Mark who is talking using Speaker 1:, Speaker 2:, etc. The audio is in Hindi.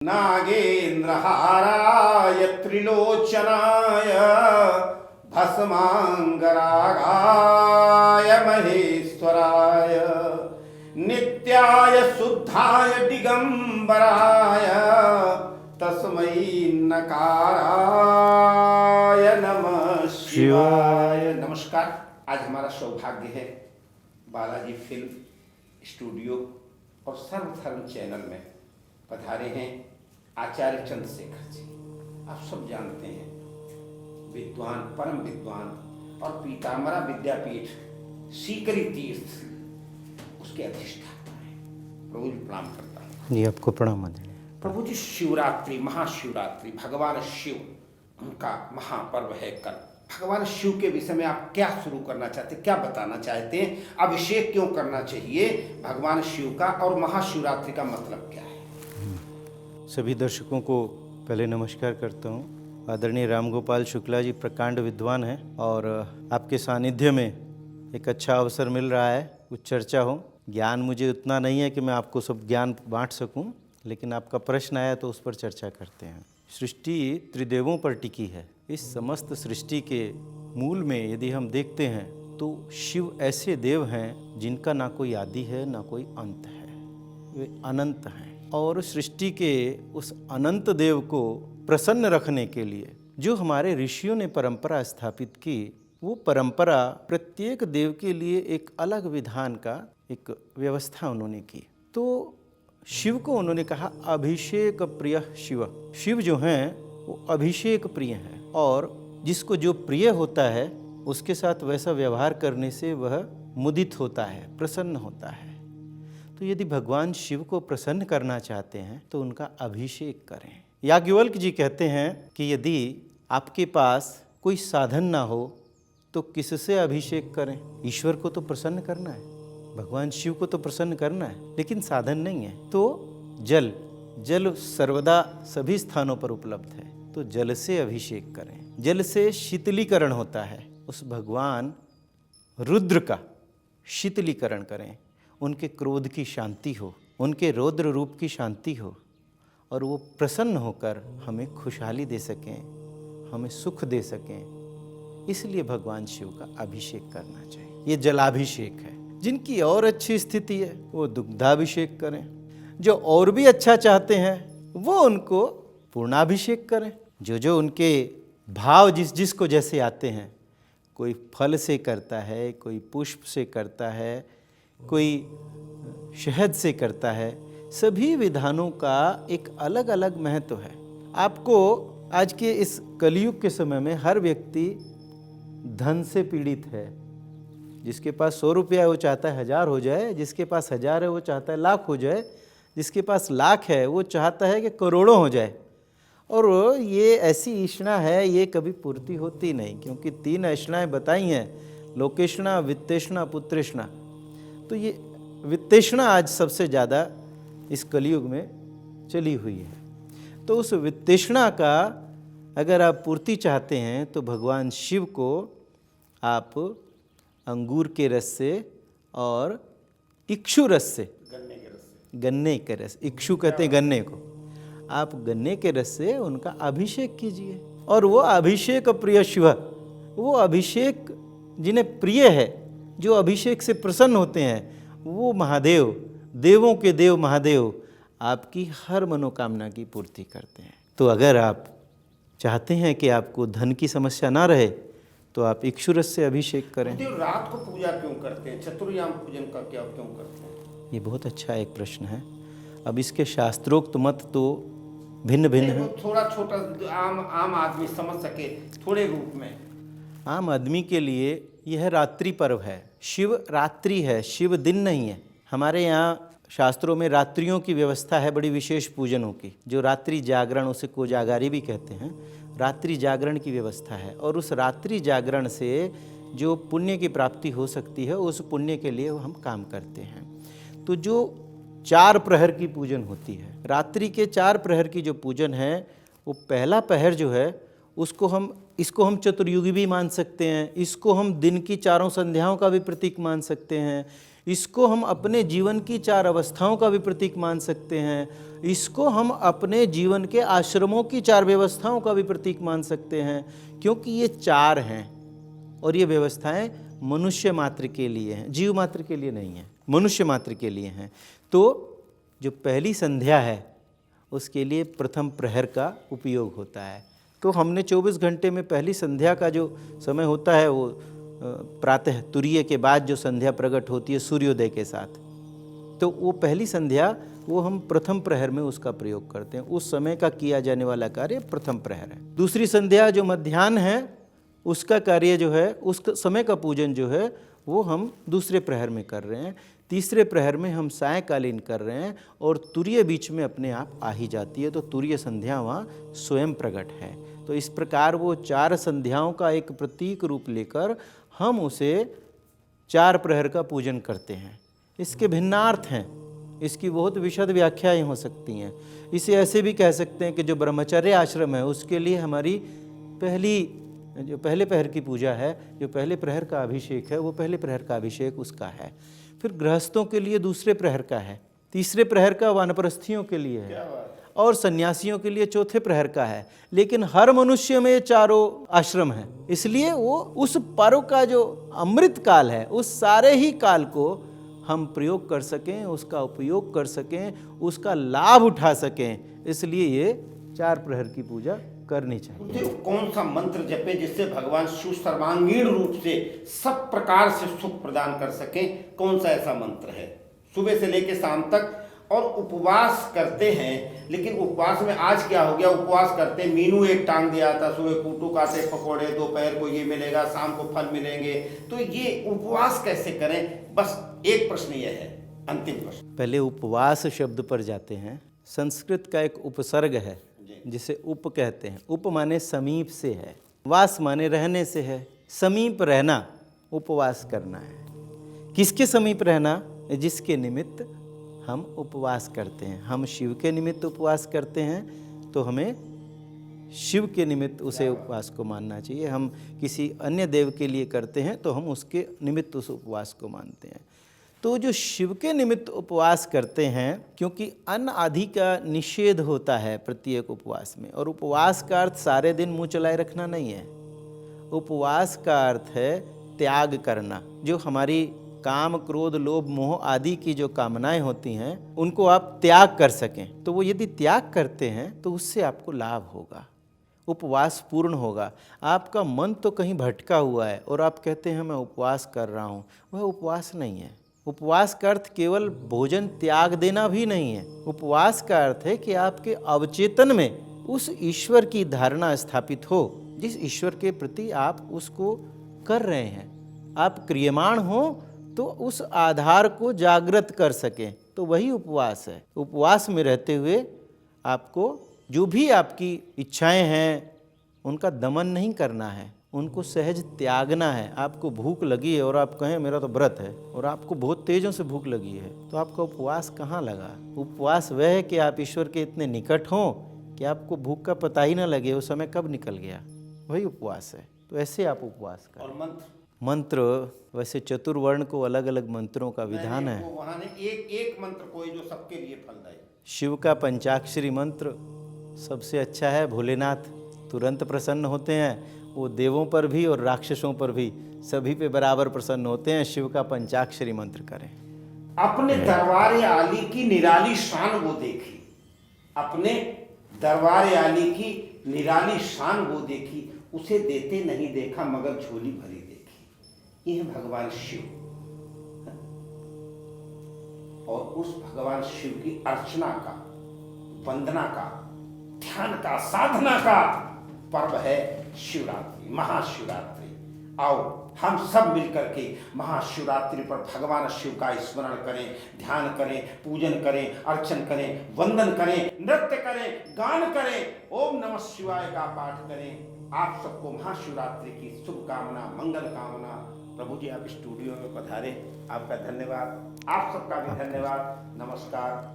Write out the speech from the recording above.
Speaker 1: नागेन्द्रहाराय त्रिलोचनाय भस्मांगरागाय महेश्वराय नित्याय शुद्धाय दिगंबराय तस्मै नकाराय नमः शिवाय। नमस्कार। आज हमारा सौभाग्य है बालाजी फिल्म स्टूडियो और सर्वधर्म चैनल में पधारे हैं आचार्य चंद्रशेखर जी। आप सब जानते हैं विद्वान, परम विद्वान और पीताम्बरा विद्यापीठ सीकरी तीर्थ उसके अधिष्ठाता हैं। प्रभु जी प्रणाम करता हूँ।
Speaker 2: जी आपको प्रणाम।
Speaker 1: प्रभु जी, शिवरात्रि, महाशिवरात्रि, भगवान शिव उनका महापर्व है कल। भगवान शिव के विषय में आप क्या शुरू करना चाहते हैं, क्या बताना चाहते हैं? अभिषेक क्यों करना चाहिए भगवान शिव का और महाशिवरात्रि का मतलब क्या है?
Speaker 2: सभी दर्शकों को पहले नमस्कार करता हूँ। आदरणीय रामगोपाल शुक्ला जी प्रकांड विद्वान हैं और आपके सानिध्य में एक अच्छा अवसर मिल रहा है, कुछ चर्चा हो। ज्ञान मुझे उतना नहीं है कि मैं आपको सब ज्ञान बांट सकूं, लेकिन आपका प्रश्न आया तो उस पर चर्चा करते हैं। सृष्टि त्रिदेवों पर टिकी है। इस समस्त सृष्टि के मूल में यदि हम देखते हैं तो शिव ऐसे देव हैं जिनका ना कोई आदि है ना कोई अंत है, वे अनंत हैं। और सृष्टि के उस अनंत देव को प्रसन्न रखने के लिए जो हमारे ऋषियों ने परंपरा स्थापित की, वो परंपरा प्रत्येक देव के लिए एक अलग विधान का एक व्यवस्था उन्होंने की। तो शिव को उन्होंने कहा अभिषेक प्रिय शिव। शिव जो हैं वो अभिषेक प्रिय हैं और जिसको जो प्रिय होता है उसके साथ वैसा व्यवहार करने से वह मुदित होता है, प्रसन्न होता है। तो यदि भगवान शिव को प्रसन्न करना चाहते हैं तो उनका अभिषेक करें। याज्ञवल्क्य जी कहते हैं कि यदि आपके पास कोई साधन ना हो तो किससे अभिषेक करें? ईश्वर को तो प्रसन्न करना है, भगवान शिव को तो प्रसन्न करना है, लेकिन साधन नहीं है। तो जल सर्वदा सभी स्थानों पर उपलब्ध है, तो जल से अभिषेक करें। जल से शीतलीकरण होता है। उस भगवान रुद्र का शीतलीकरण करें, उनके क्रोध की शांति हो, उनके रौद्र रूप की शांति हो और वो प्रसन्न होकर हमें खुशहाली दे सकें, हमें सुख दे सकें। इसलिए भगवान शिव का अभिषेक करना चाहिए। ये जलाभिषेक है। जिनकी और अच्छी स्थिति है वो दुग्धाभिषेक करें। जो और भी अच्छा चाहते हैं वो उनको पूर्णाभिषेक करें। जो उनके भाव जिसको जैसे आते हैं, कोई फल से करता है, कोई पुष्प से करता है, कोई शहद से करता है। सभी विधानों का एक अलग अलग महत्व है। आपको आज के इस कलयुग के समय में हर व्यक्ति धन से पीड़ित है। जिसके पास 100 रुपया है वो चाहता है 1000 हो जाए, जिसके पास 1000 है वो चाहता है लाख हो जाए, जिसके पास लाख है वो चाहता है कि करोड़ों हो जाए। और ये ऐसी इष्णा है, ये कभी पूर्ति होती नहीं, क्योंकि 3 ऐष्णाएँ बताई हैं, लोकेष्णा, वित्तेष्णा, पुत्रेष्णा। तो ये वित्तेष्णा आज सबसे ज़्यादा इस कलयुग में चली हुई है। तो उस वित्तेष्णा का अगर आप पूर्ति चाहते हैं तो भगवान शिव को आप अंगूर के रस से और इक्षु रस से, गन्ने के रस, इक्षु कहते हैं गन्ने को, आप गन्ने के रस से उनका अभिषेक कीजिए। और वो अभिषेक प्रिय शिव, वो अभिषेक जिन्हें प्रिय है, जो अभिषेक से प्रसन्न होते हैं, वो महादेव, देवों के देव महादेव आपकी हर मनोकामना की पूर्ति करते हैं। तो अगर आप चाहते हैं कि आपको धन की समस्या ना रहे तो आप इक्षुरस से अभिषेक करें।
Speaker 1: रात को पूजा क्यों करते हैं? चतुर्याम पूजन का क्या क्यों करते हैं?
Speaker 2: ये बहुत अच्छा एक प्रश्न है। अब इसके शास्त्रोक्त मत तो भिन्न भिन्न है।
Speaker 1: थोड़ा छोटा आम आदमी समझ सके थोड़े रूप में।
Speaker 2: आम आदमी के लिए यह रात्रि पर्व है। शिव रात्रि है, शिव दिन नहीं है। हमारे यहाँ शास्त्रों में रात्रियों की व्यवस्था है, बड़ी विशेष पूजनों की। जो रात्रि जागरण, उसे कोजागारी भी कहते हैं, रात्रि जागरण की व्यवस्था है। और उस रात्रि जागरण से जो पुण्य की प्राप्ति हो सकती है, उस पुण्य के लिए हम काम करते हैं। तो जो 4 प्रहर की पूजन होती है, रात्रि के 4 प्रहर की जो पूजन है, वो पहला प्रहर जो है इसको हम चतुर्युगी भी मान सकते हैं। इसको हम दिन की 4 संध्याओं का भी प्रतीक मान सकते हैं। इसको हम अपने जीवन की 4 अवस्थाओं का भी प्रतीक मान सकते हैं, इसको हम अपने जीवन के आश्रमों की 4 व्यवस्थाओं का भी प्रतीक मान सकते हैं, क्योंकि ये 4 हैं और ये व्यवस्थाएं मनुष्य मात्र के लिए हैं, जीव मात्र के लिए नहीं हैं, मनुष्य मात्र के लिए हैं। तो जो पहली संध्या है उसके लिए प्रथम प्रहर का उपयोग होता है। तो हमने 24 घंटे में पहली संध्या का जो समय होता है वो प्रातः तुरीय के बाद जो संध्या प्रकट होती है सूर्योदय के साथ, तो वो पहली संध्या वो हम प्रथम प्रहर में उसका प्रयोग करते हैं। उस समय का किया जाने वाला कार्य प्रथम प्रहर है। दूसरी संध्या जो मध्याह्न है उसका कार्य जो है, उस समय का पूजन जो है वो हम दूसरे प्रहर में कर रहे हैं। तीसरे प्रहर में हम सायंकालीन कर रहे हैं और तुरीय बीच में अपने आप आ ही जाती है, तो तुरीय संध्या वहाँ स्वयं प्रकट है। तो इस प्रकार वो 4 संध्याओं का एक प्रतीक रूप लेकर हम उसे 4 प्रहर का पूजन करते हैं। इसके भिन्नार्थ हैं, इसकी बहुत विशद व्याख्याएं हो सकती हैं। इसे ऐसे भी कह सकते हैं कि जो ब्रह्मचर्य आश्रम है उसके लिए हमारी जो पहले प्रहर की पूजा है, जो पहले प्रहर का अभिषेक है, वो पहले प्रहर का अभिषेक उसका है। फिर गृहस्थों के लिए दूसरे प्रहर का है, तीसरे प्रहर का वानप्रस्थियों के लिए है और सन्यासियों के लिए चौथे प्रहर का है। लेकिन हर मनुष्य में ये 4 आश्रम हैं, इसलिए वो उस पर्व का जो अमृत काल है उस सारे ही काल को हम प्रयोग कर सकें, उसका उपयोग कर सकें, उसका लाभ उठा सकें, इसलिए ये 4 प्रहर की पूजा करनी चाहिए।
Speaker 1: कौन सा मंत्र जपे जिससे भगवान शिव सर्वांगीण रूप से सब प्रकार से सुख प्रदान कर सके? कौन सा ऐसा मंत्र है? सुबह से लेकर शाम तक और उपवास करते हैं, लेकिन उपवास में आज क्या हो गया, उपवास करते मीनू एक टांग दिया था, सुबह कूटू काटे पकौड़े, दोपहर को ये मिलेगा, शाम को फल मिलेंगे, तो ये उपवास कैसे करें? बस एक प्रश्न ये है, अंतिम प्रश्न।
Speaker 2: पहले उपवास शब्द पर जाते हैं। संस्कृत का एक उपसर्ग है जिसे उप कहते हैं। उप माने समीप से है, वास माने रहने से है। समीप रहना उपवास करना है। किसके समीप रहना? जिसके निमित्त हम उपवास करते हैं। हम शिव के निमित्त उपवास करते हैं तो हमें शिव के निमित्त उसे उपवास को मानना चाहिए। हम किसी अन्य देव के लिए करते हैं तो हम उसके निमित्त उस उपवास को मानते हैं। तो जो शिव के निमित्त उपवास करते हैं, क्योंकि अन्न आदि का निषेध होता है प्रत्येक उपवास में, और उपवास का अर्थ सारे दिन मुंह चलाए रखना नहीं है। उपवास का अर्थ है त्याग करना। जो हमारी काम, क्रोध, लोभ, मोह आदि की जो कामनाएं होती हैं उनको आप त्याग कर सकें, तो वो यदि त्याग करते हैं तो उससे आपको लाभ होगा, उपवास पूर्ण होगा। आपका मन तो कहीं भटका हुआ है और आप कहते हैं मैं उपवास कर रहा हूँ, वह उपवास नहीं है। उपवास का अर्थ केवल भोजन त्याग देना भी नहीं है। उपवास का अर्थ है कि आपके अवचेतन में उस ईश्वर की धारणा स्थापित हो, जिस ईश्वर के प्रति आप उसको कर रहे हैं, आप क्रियमाण हो तो उस आधार को जागृत कर सकें, तो वही उपवास है। उपवास में रहते हुए आपको जो भी आपकी इच्छाएं हैं उनका दमन नहीं करना है, उनको सहज त्यागना है। आपको भूख लगी है और आप कहें मेरा तो व्रत है, और आपको बहुत तेजों से भूख लगी है, तो आपका उपवास कहाँ लगा? उपवास वह है कि आप ईश्वर के इतने निकट हों कि आपको भूख का पता ही ना लगे वो समय कब निकल गया, वही उपवास है। तो ऐसे आप उपवास करें।
Speaker 1: और
Speaker 2: मंत्र वैसे चतुर्वर्ण को अलग अलग मंत्रों का विधान है।
Speaker 1: वहाँ ने एक मंत्र कोई जो सबके लिए फलदायी।
Speaker 2: शिव का पंचाक्षरी मंत्र सबसे अच्छा है। भोलेनाथ तुरंत प्रसन्न होते हैं, वो देवों पर भी और राक्षसों पर भी सभी पे बराबर प्रसन्न होते हैं। शिव का पंचाक्षरी मंत्र करें।
Speaker 1: अपने दरबार आली की निराली शान वो देखी, अपने दरबार आली की निराली शान वो देखी, उसे देते नहीं देखा मगर झोली भरी देखी। ये है भगवान शिव, और उस भगवान शिव की अर्चना का, वंदना का, ध्यान का, साधना का पर्व है शिवरात्रि, महाशिवरात्रि। आओ हम सब मिलकर के महाशिवरात्रि पर भगवान शिव का स्मरण करें, ध्यान करें, पूजन करें, अर्चन करें, वंदन करें, नृत्य करें, गान करें, ओम नमः शिवाय का पाठ करें। आप सबको महाशिवरात्रि की शुभकामना, मंगल कामना। प्रभु जी आप स्टूडियो में पधारे, आपका धन्यवाद, आप सबका भी धन्यवाद। नमस्कार।